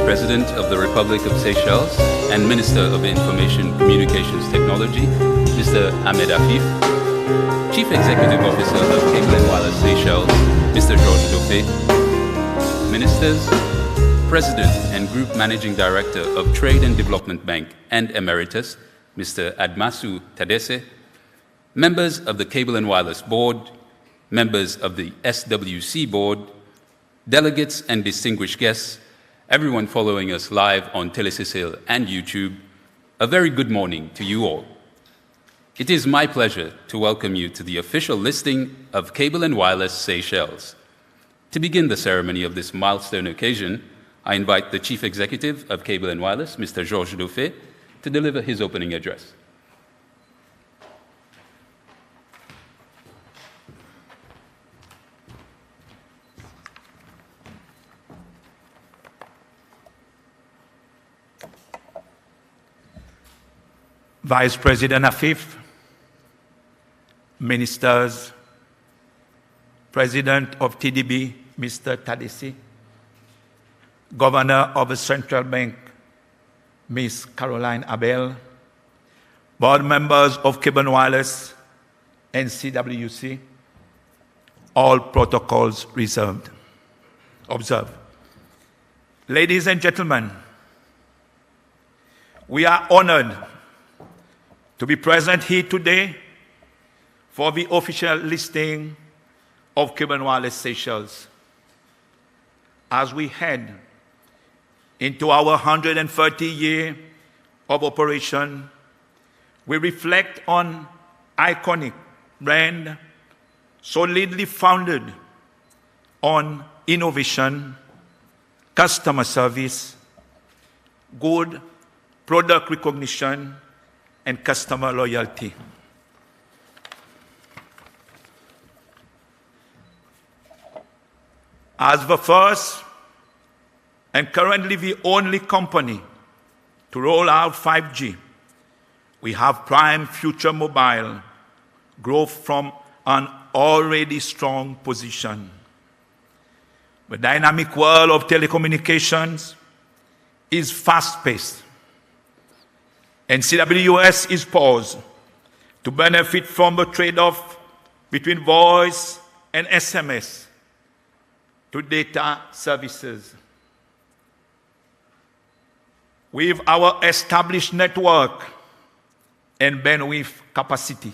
President of the Republic of Seychelles and Minister of Information Communications Technology, Mr. Ahmed Afif, Chief Executive Officer of Cable and Wireless Seychelles, Mr. Georges Dauphin, Ministers, President and Group Managing Director of Trade and Development Bank and Emeritus, Mr. Admasu Tadesse, members of the Cable and Wireless Board, members of the SWC Board, delegates and distinguished guests, everyone following us live on Tele and YouTube, a very good morning to you all. It is my pleasure to welcome you to the official listing of Cable and Wireless Seychelles. To begin the ceremony of this milestone occasion, I invite the Chief Executive of Cable and Wireless, Mr. Georges Dauphin, to deliver his opening address. Vice President Afif, Ministers, President of TDB, Mr. Tadesse, Governor of the Central Bank, Ms. Caroline Abel, Board members of Cable and Wireless and CWC, all protocols observed. Ladies and gentlemen, we are honored to be present here today for the official listing of Cable and Wireless Seychelles. As we head into our 130 year of operation, we reflect on iconic brand solidly founded on innovation, customer service, good product recognition, and customer loyalty. As the first and currently the only company to roll out 5G, we have prime future mobile growth from an already strong position. The dynamic world of telecommunications is fast-paced, and CWS is poised to benefit from the trade-off between voice and SMS to data services. With our established network and bandwidth capacity,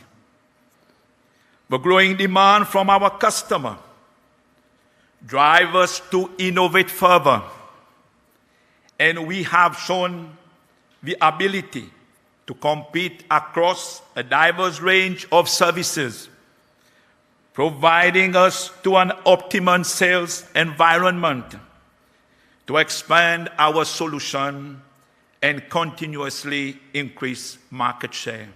the growing demand from our customer drives us to innovate further, and we have shown the ability to compete across a diverse range of services, providing us to an optimum sales environment to expand our solution and continuously increase market share.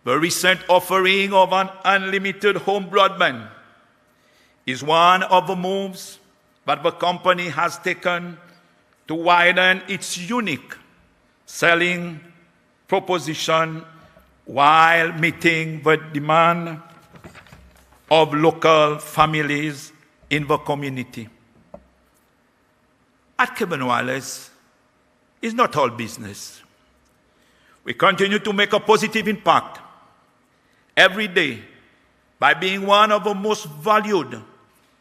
The recent offering of an unlimited home broadband is one of the moves that the company has taken to widen its unique selling proposition while meeting the demand of local families in the community. At Cable and Wireless, it's not all business. We continue to make a positive impact every day by being one of the most valued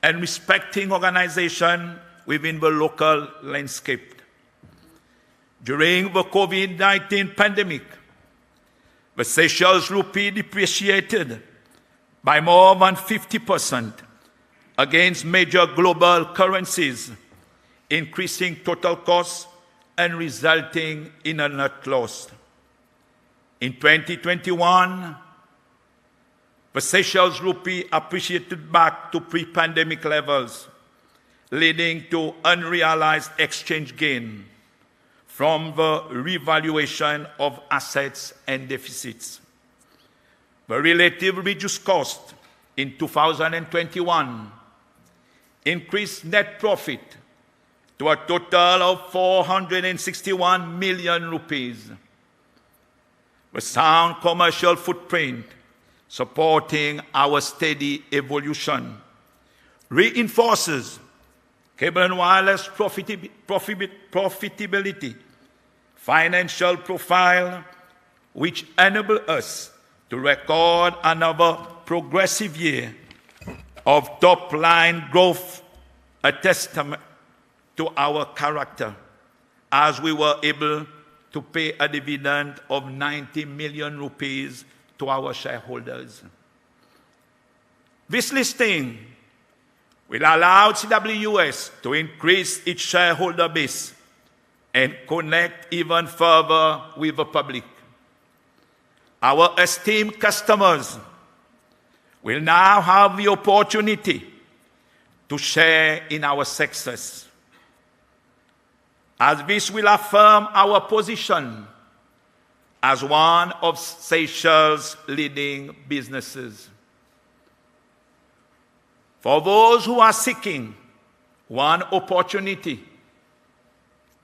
and respected organizations within the local landscape. During the COVID-19 pandemic, the Seychelles rupee depreciated by more than 50% against major global currencies, increasing total costs and resulting in a net loss. In 2021, the Seychelles rupee appreciated back to pre-pandemic levels, leading to unrealized exchange gain from the revaluation of assets and deficits. The relative reduced cost in 2021 increased net profit to a total of 461 million rupees. The sound commercial footprint supporting our steady evolution reinforces cable and wireless profitability, financial profile, which enable us to record another progressive year of top-line growth, a testament to our character, as we were able to pay a dividend of 90 million rupees to our shareholders. This listing will allow CWS to increase its shareholder base and connect even further with the public. Our esteemed customers will now have the opportunity to share in our success, as this will affirm our position as one of Seychelles' leading businesses. For those who are seeking one opportunity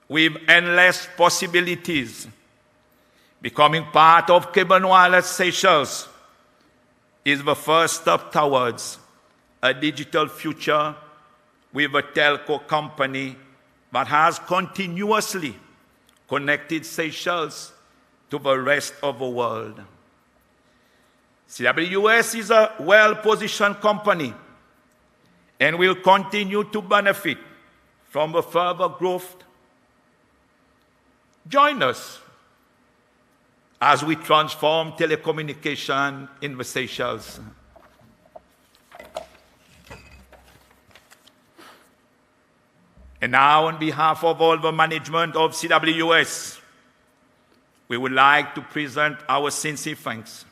with endless possibilities, becoming part of Cable and Wireless Seychelles is the first step towards a digital future with a telco company that has continuously connected Seychelles to the rest of the world. CWS is a well-positioned company and will continue to benefit from the further growth. Join us as we transform telecommunication in the Seychelles. And now, on behalf of all the management of CWS, we would like to present our sincere thanks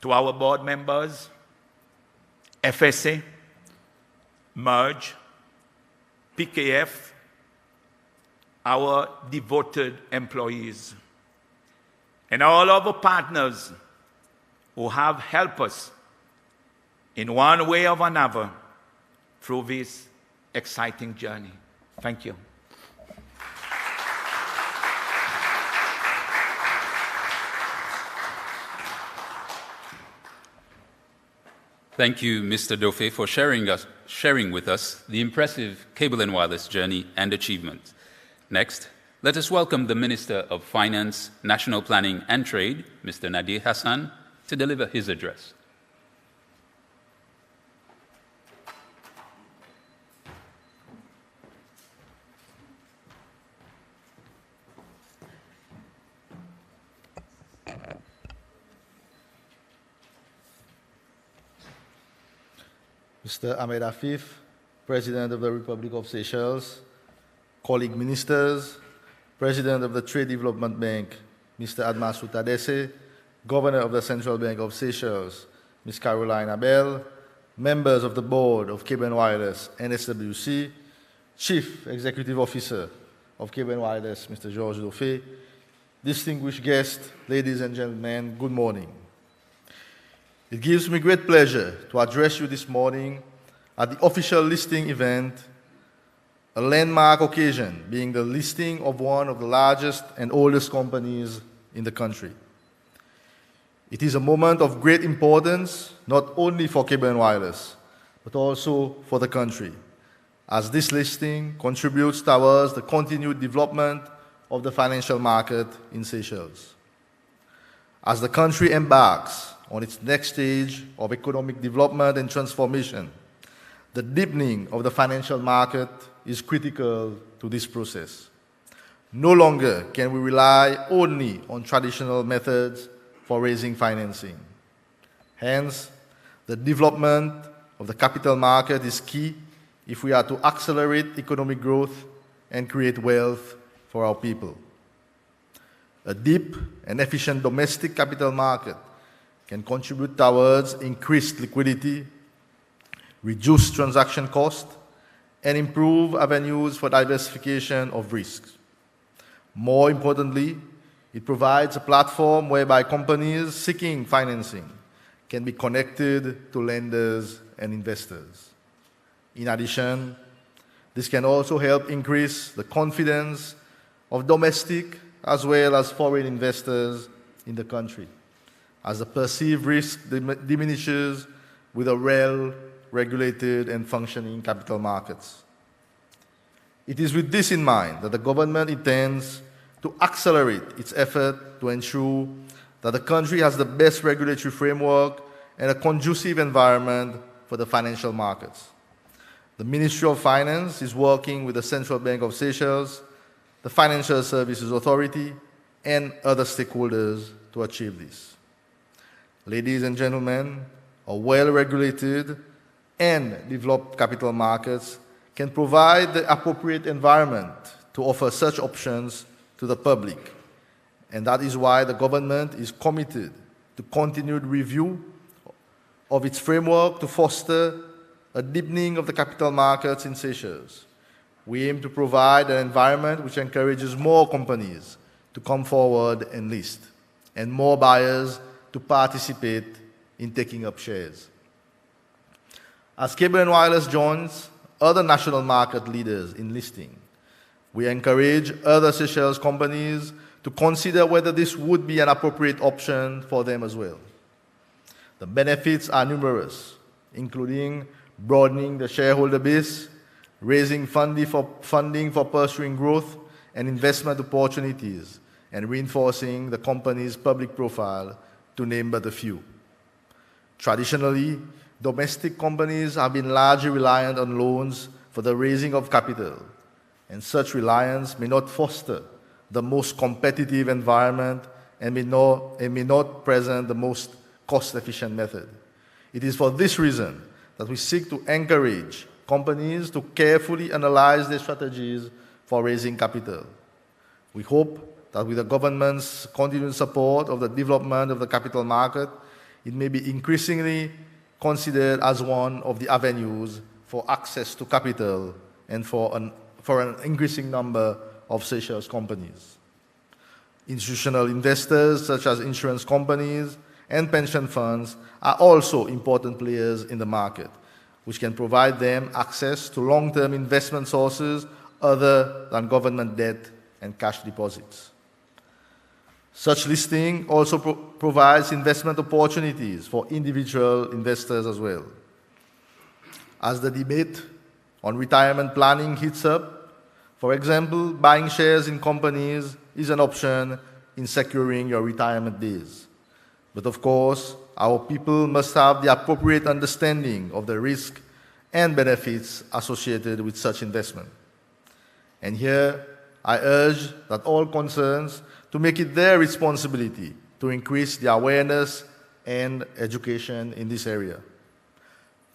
to our board members, FSA, MERGE, PKF, our devoted employees, and all of the partners who have helped us in one way or another through this exciting journey. Thank you. Thank you, Mr. Dauphin, for sharing with us the impressive cable and wireless journey and achievements. Next, let us welcome the Minister of Finance, National Planning and Trade, Mr. Nadir Hassan, to deliver his address. Mr. Ahmed Afif, President of the Republic of Seychelles, colleague ministers, President of the Trade Development Bank, Mr. Admasou Tadesse, Governor of the Central Bank of Seychelles, Ms. Caroline Abel, members of the Board of Cable and Wireless, NSWC, Chief Executive Officer of Cable and Wireless, Mr. Georges Dauphin, distinguished guests, ladies and gentlemen, good morning. It gives me great pleasure to address you this morning at the official listing event, a landmark occasion being the listing of one of the largest and oldest companies in the country. It is a moment of great importance, not only for Cable and Wireless, but also for the country, as this listing contributes towards the continued development of the financial market in Seychelles. As the country embarks on its next stage of economic development and transformation, the deepening of the financial market is critical to this process. No longer can we rely only on traditional methods for raising financing. Hence, the development of the capital market is key if we are to accelerate economic growth and create wealth for our people. A deep and efficient domestic capital market can contribute towards increased liquidity, reduce transaction costs, and improve avenues for diversification of risks. More importantly, it provides a platform whereby companies seeking financing can be connected to lenders and investors. In addition, this can also help increase the confidence of domestic as well as foreign investors in the country, as the perceived risk diminishes with a well-regulated and functioning capital markets. It is with this in mind that the government intends to accelerate its effort to ensure that the country has the best regulatory framework and a conducive environment for the financial markets. The Ministry of Finance is working with the Central Bank of Seychelles, the Financial Services Authority, and other stakeholders to achieve this. Ladies and gentlemen, a well-regulated and developed capital markets can provide the appropriate environment to offer such options to the public. And that is why the government is committed to continued review of its framework to foster a deepening of the capital markets in Seychelles. We aim to provide an environment which encourages more companies to come forward and list, and more buyers to participate in taking up shares. As Cable and Wireless joins other national market leaders in listing, we encourage other Seychelles companies to consider whether this would be an appropriate option for them as well. The benefits are numerous, including broadening the shareholder base, raising funding for pursuing growth and investment opportunities, and reinforcing the company's public profile, to name but a few. Traditionally, domestic companies have been largely reliant on loans for the raising of capital, and such reliance may not foster the most competitive environment and may not present the most cost-efficient method. It is for this reason that we seek to encourage companies to carefully analyze their strategies for raising capital. We hope that with the government's continued support of the development of the capital market, it may be increasingly considered as one of the avenues for access to capital and for an increasing number of Seychelles companies. Institutional investors such as insurance companies and pension funds are also important players in the market, which can provide them access to long-term investment sources other than government debt and cash deposits. Such listing also provides investment opportunities for individual investors as well. As the debate on retirement planning heats up, for example, buying shares in companies is an option in securing your retirement days. But of course, our people must have the appropriate understanding of the risk and benefits associated with such investment. And here, I urge that all concerns to make it their responsibility to increase the awareness and education in this area.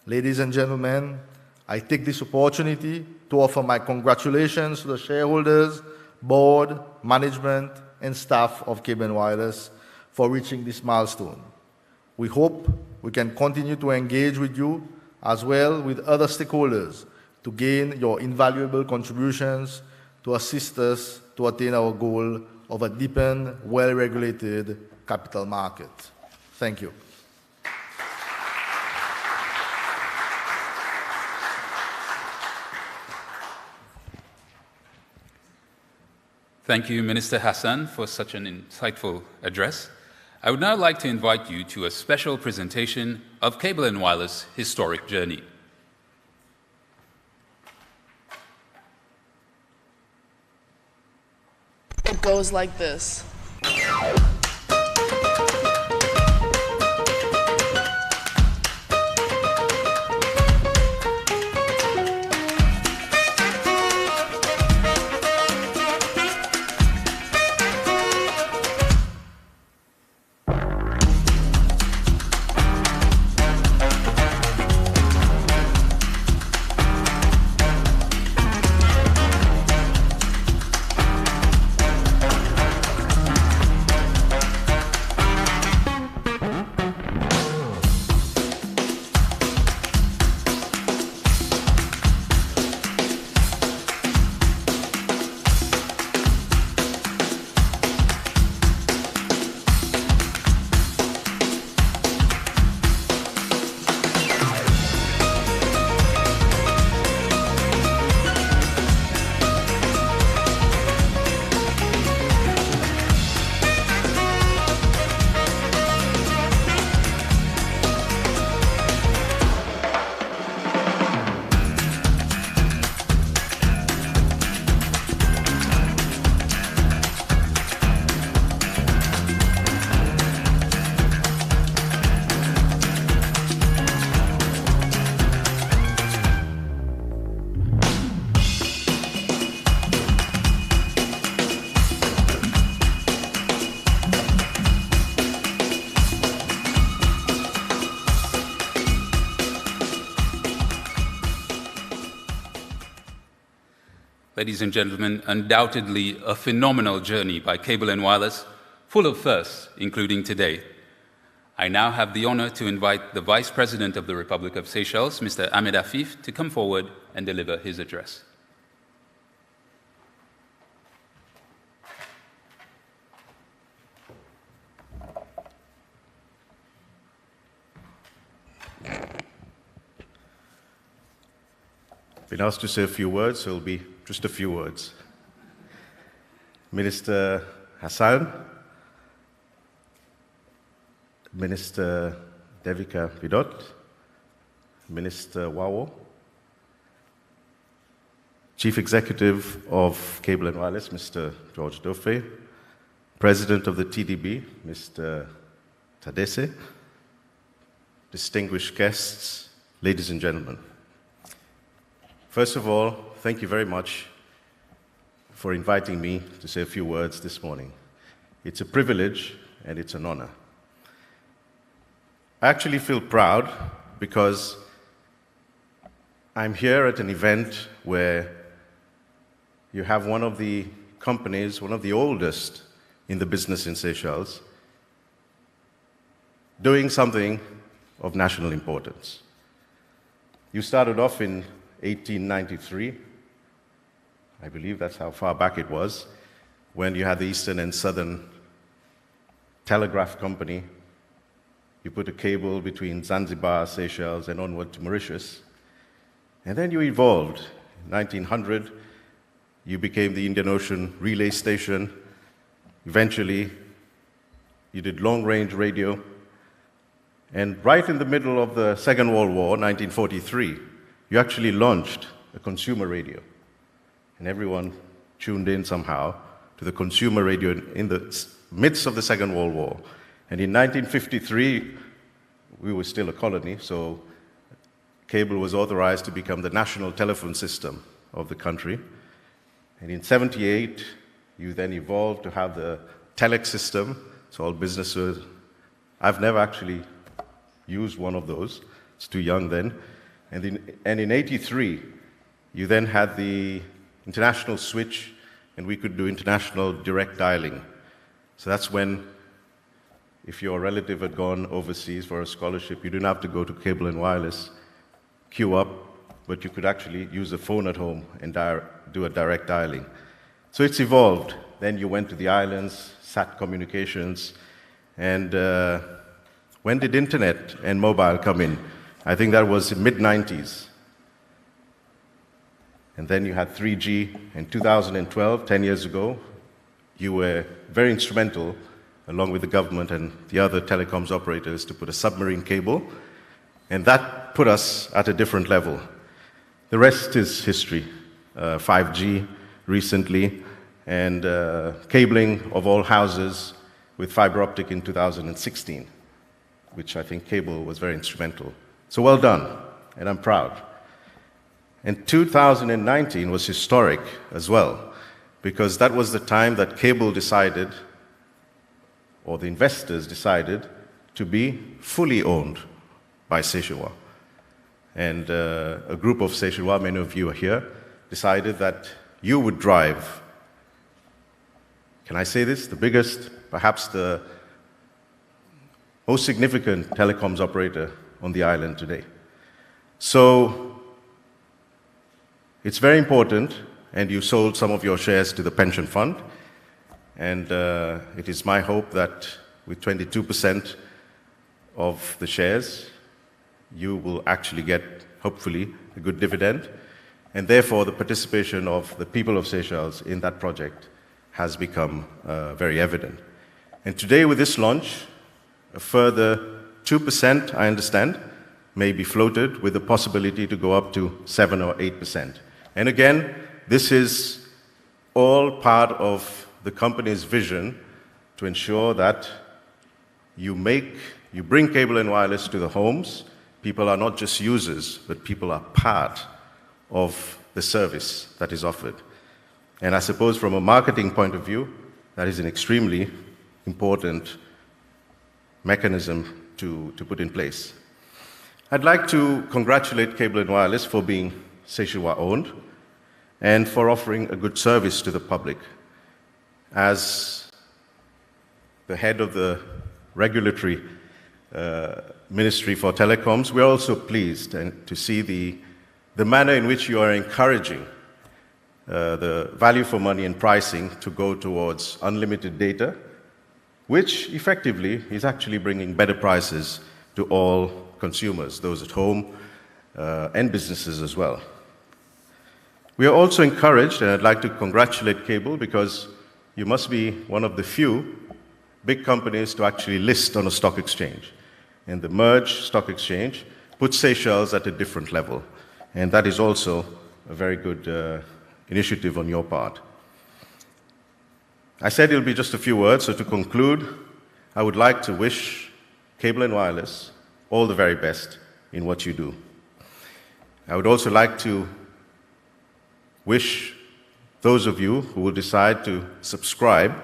Ladies and gentlemen, I take this opportunity to offer my congratulations to the shareholders, board, management, and staff of Cable and Wireless for reaching this milestone. We hope we can continue to engage with you as well with other stakeholders to gain your invaluable contributions to assist us to attain our goal of a deepened, well-regulated capital market. Thank you. Thank you, Minister Hassan, for such an insightful address. I would now like to invite you to a special presentation of Cable and Wireless' historic journey. It goes like this. Ladies and gentlemen, undoubtedly a phenomenal journey by Cable and Wireless, full of firsts, including today. I now have the honor to invite the Vice President of the Republic of Seychelles, Mr. Ahmed Afif, to come forward and deliver his address. Been asked to say a few words, so it'll be just a few words. Minister Hassan, Minister Devika Vidot, Minister Wawo, Chief Executive of Cable and Wireless, Mr. George Doffe, President of the TDB, Mr. Tadesse, distinguished guests, ladies and gentlemen. First of all, thank you very much for inviting me to say a few words this morning. It's a privilege and it's an honor. I actually feel proud because I'm here at an event where you have one of the companies, one of the oldest in the business in Seychelles, doing something of national importance. You started off in 1893, I believe that's how far back it was, when you had the Eastern and Southern Telegraph Company. You put a cable between Zanzibar, Seychelles, and onward to Mauritius. And then you evolved. In 1900, you became the Indian Ocean Relay Station. Eventually, you did long-range radio. And right in the middle of the Second World War, 1943, you actually launched a consumer radio. And everyone tuned in somehow to the consumer radio in the midst of the Second World War. And in 1953, we were still a colony, so cable was authorized to become the national telephone system of the country. And in 1978, you then evolved to have the telex system, so all businesses. I've never actually used one of those. It's too young then. And in 1983, you then had the international switch, and we could do international direct dialing. So that's when, if your relative had gone overseas for a scholarship, you didn't have to go to Cable and Wireless, queue up, but you could actually use a phone at home and do a direct dialing. So it's evolved. Then you went to the islands, sat communications, and when did internet and mobile come in? I think that was in mid-90s. And then you had 3G in 2012, 10 years ago. You were very instrumental, along with the government and the other telecoms operators, to put a submarine cable. And that put us at a different level. The rest is history. 5G recently, and cabling of all houses with fiber optic in 2016, which I think cable was very instrumental. So well done, and I'm proud. And 2019 was historic as well, because that was the time that cable decided, or the investors decided, to be fully owned by Seychelles. And a group of Seychelles, many of you are here, decided that you would drive, can I say this, the biggest, perhaps the most significant telecoms operator on the island today. So it's very important, and you sold some of your shares to the pension fund, and it is my hope that with 22% of the shares, you will actually get, hopefully, a good dividend, and therefore the participation of the people of Seychelles in that project has become very evident. And today with this launch, a further 2%, I understand, may be floated with the possibility to go up to 7 or 8%. And again, this is all part of the company's vision to ensure that you bring cable and wireless to the homes. People are not just users, but people are part of the service that is offered. And I suppose from a marketing point of view, that is an extremely important mechanism to put in place. I'd like to congratulate Cable and Wireless for being Seychelles owned. and for offering a good service to the public. As the head of the regulatory Ministry for Telecoms, we are also pleased to see the manner in which you are encouraging the value for money and pricing to go towards unlimited data, which effectively is actually bringing better prices to all consumers, those at home and businesses as well. We are also encouraged, and I'd like to congratulate Cable, because you must be one of the few big companies to actually list on a stock exchange. And the Merge Stock Exchange puts Seychelles at a different level. And that is also a very good initiative on your part. I said it'll be just a few words, so to conclude, I would like to wish Cable and Wireless all the very best in what you do. I would also like to wish those of you who will decide to subscribe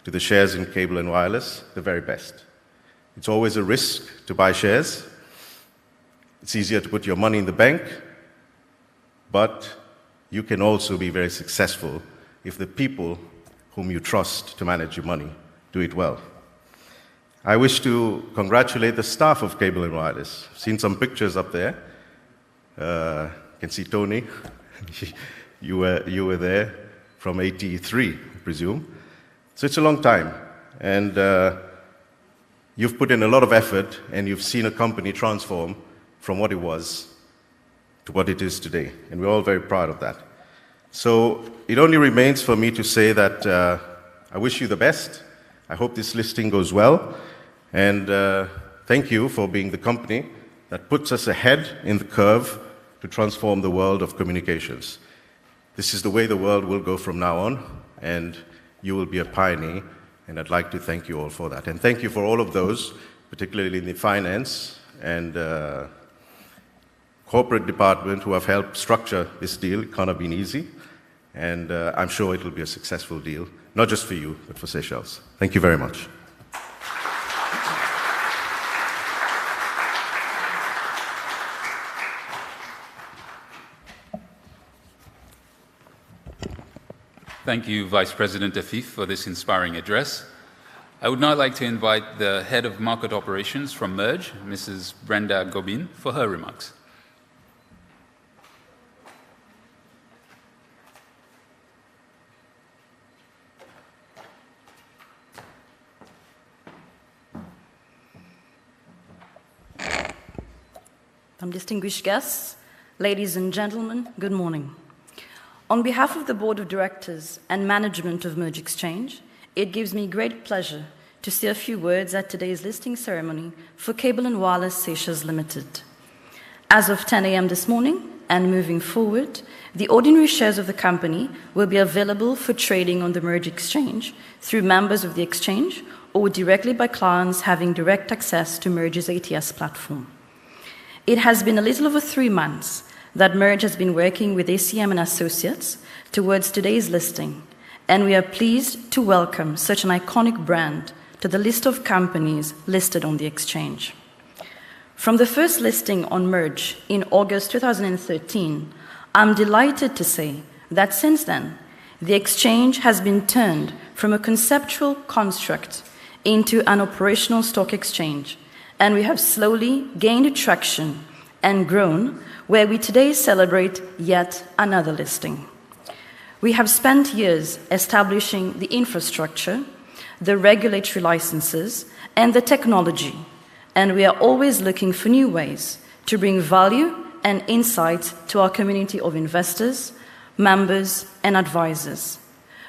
to the shares in Cable and Wireless the very best. It's always a risk to buy shares. It's easier to put your money in the bank, but you can also be very successful if the people whom you trust to manage your money do it well. I wish to congratulate the staff of Cable and Wireless. I've seen some pictures up there. You can see Tony. You were there from 83, I presume. So it's a long time. And you've put in a lot of effort, and you've seen a company transform from what it was to what it is today. And we're all very proud of that. So it only remains for me to say that I wish you the best. I hope this listing goes well. And thank you for being the company that puts us ahead in the curve to transform the world of communications. This is the way the world will go from now on, and you will be a pioneer, and I'd like to thank you all for that. And thank you for all of those, particularly in the finance and corporate department, who have helped structure this deal. It can't have been easy, and I'm sure it will be a successful deal, not just for you, but for Seychelles. Thank you very much. Thank you, Vice President Afif, for this inspiring address. I would now like to invite the Head of Market Operations from Merge, Mrs. Brenda Gobin, for her remarks. Distinguished guests, ladies and gentlemen, good morning. On behalf of the Board of Directors and Management of Merge Exchange, it gives me great pleasure to say a few words at today's listing ceremony for Cable and Wireless Seychelles Limited. As of 10 a.m. this morning and moving forward, the ordinary shares of the company will be available for trading on the Merge Exchange through members of the exchange or directly by clients having direct access to Merge's ATS platform. It has been a little over 3 months that Merge has been working with ACM and Associates towards today's listing, and we are pleased to welcome such an iconic brand to the list of companies listed on the exchange. From the first listing on Merge in August 2013, I'm delighted to say that since then, the exchange has been turned from a conceptual construct into an operational stock exchange, and we have slowly gained traction and grown, where we today celebrate yet another listing. We have spent years establishing the infrastructure, the regulatory licenses, and the technology, and we are always looking for new ways to bring value and insight to our community of investors, members, and advisors.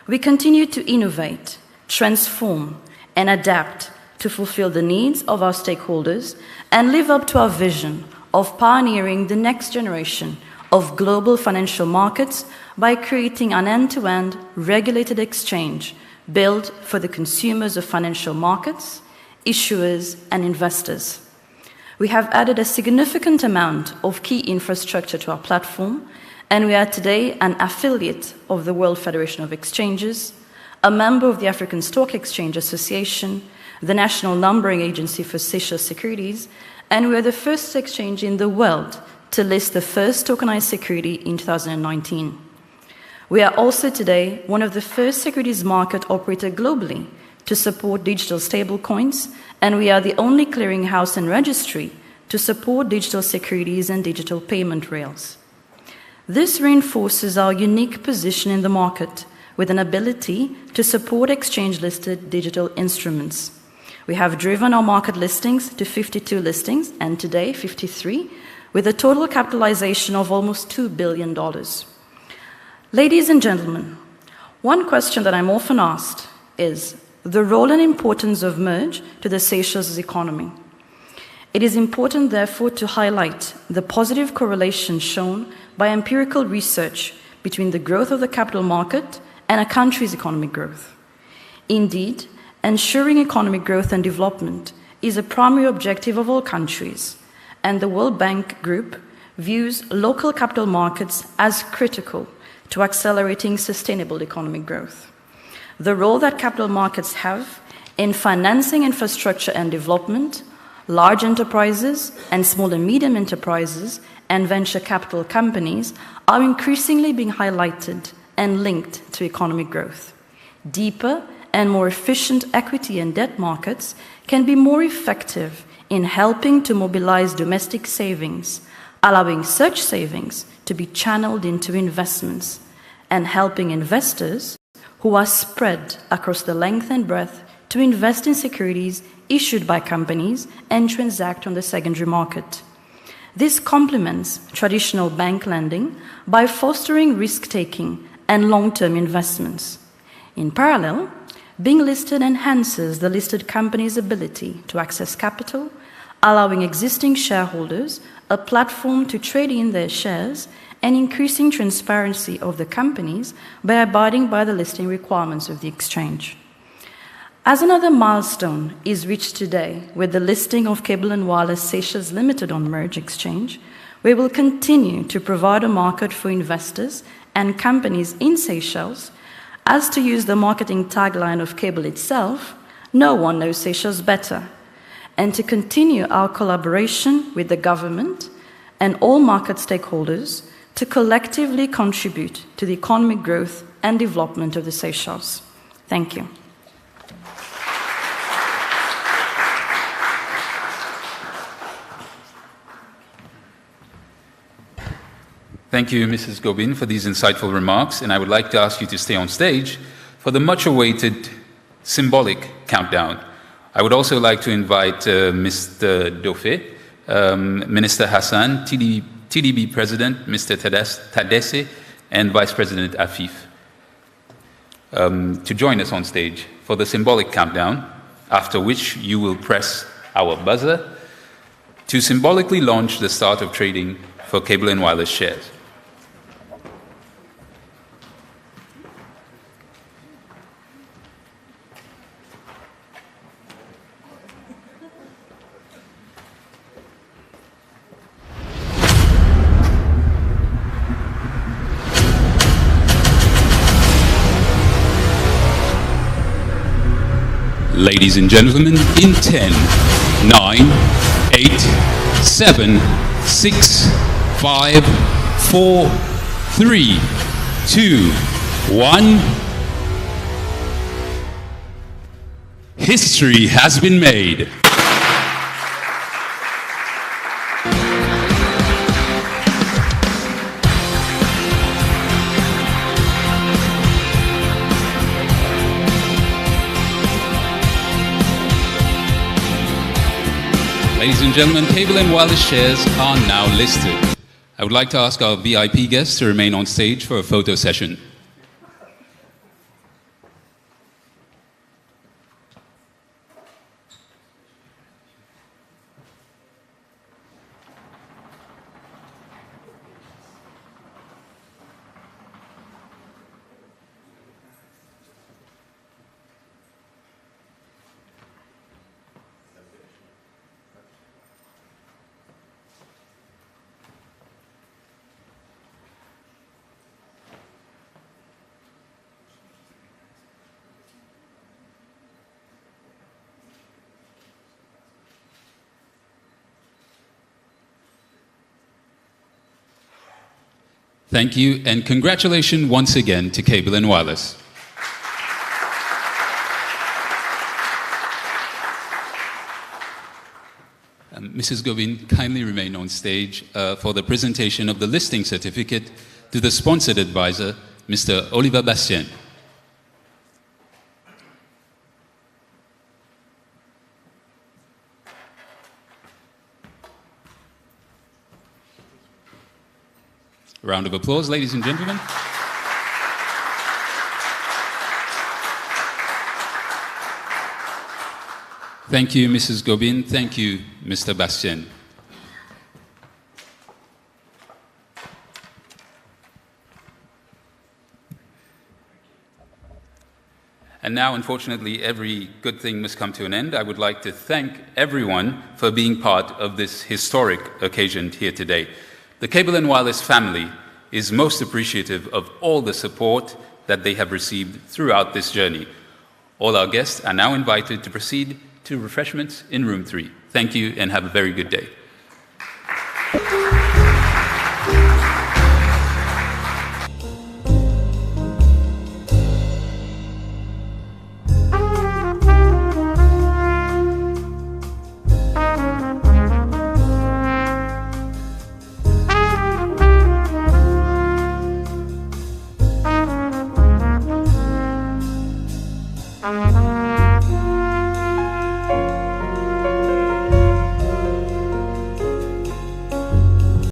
We continue to innovate, transform, and adapt to fulfill the needs of our stakeholders and live up to our vision of pioneering the next generation of global financial markets by creating an end-to-end regulated exchange built for the consumers of financial markets, issuers, and investors. We have added a significant amount of key infrastructure to our platform, and we are today an affiliate of the World Federation of Exchanges, a member of the African Stock Exchange Association, the National Numbering Agency for Seychelles Securities, and we are the first exchange in the world to list the first tokenized security in 2019. We are also today one of the first securities market operator globally to support digital stablecoins, and we are the only clearinghouse and registry to support digital securities and digital payment rails. This reinforces our unique position in the market with an ability to support exchange-listed digital instruments. We have driven our market listings to 52 listings, and today 53, with a total capitalization of almost $2 billion. Ladies and gentlemen, one question that I'm often asked is the role and importance of merge to the Seychelles economy. It is important, therefore, to highlight the positive correlation shown by empirical research between the growth of the capital market and a country's economic growth. Indeed, ensuring economic growth and development is a primary objective of all countries, and the World Bank Group views local capital markets as critical to accelerating sustainable economic growth. The role that capital markets have in financing infrastructure and development, large enterprises and small and medium enterprises and venture capital companies are increasingly being highlighted and linked to economic growth. Deeper and more efficient equity and debt markets can be more effective in helping to mobilize domestic savings, allowing such savings to be channeled into investments, and helping investors who are spread across the length and breadth to invest in securities issued by companies and transact on the secondary market. This complements traditional bank lending by fostering risk-taking and long-term investments. In parallel, being listed enhances the listed company's ability to access capital, allowing existing shareholders a platform to trade in their shares and increasing transparency of the companies by abiding by the listing requirements of the exchange. As another milestone is reached today with the listing of Cable and Wireless Seychelles Limited on Merge Exchange, we will continue to provide a market for investors and companies in Seychelles. As to use the marketing tagline of Cable itself, no one knows Seychelles better, and to continue our collaboration with the government and all market stakeholders to collectively contribute to the economic growth and development of the Seychelles. Thank you. Thank you, Mrs. Gobin, for these insightful remarks, and I would like to ask you to stay on stage for the much-awaited symbolic countdown. I would also like to invite Mr. Dauphin, Minister Hassan, TDB President, Mr. Tadesse, and Vice President Afif to join us on stage for the symbolic countdown, after which you will press our buzzer to symbolically launch the start of trading for Cable and Wireless shares. Ladies and gentlemen, in 10, 9, 8, 7, 6, 5, 4, 3, 2, 1. History has been made. Ladies and gentlemen, Cable and Wireless shares are now listed. I would like to ask our VIP guests to remain on stage for a photo session. Thank you, and congratulations once again to Cable and Wireless. Mrs. Govin, kindly remain on stage for the presentation of the listing certificate to the sponsored advisor, Mr. Oliver Bastien. Round of applause, ladies and gentlemen. Thank you, Mrs. Gobin. Thank you, Mr. Bastien. And now, unfortunately, every good thing must come to an end. I would like to thank everyone for being part of this historic occasion here today. The Cable and Wireless family is most appreciative of all the support that they have received throughout this journey. All our guests are now invited to proceed to refreshments in room 3. Thank you and have a very good day. Thank you.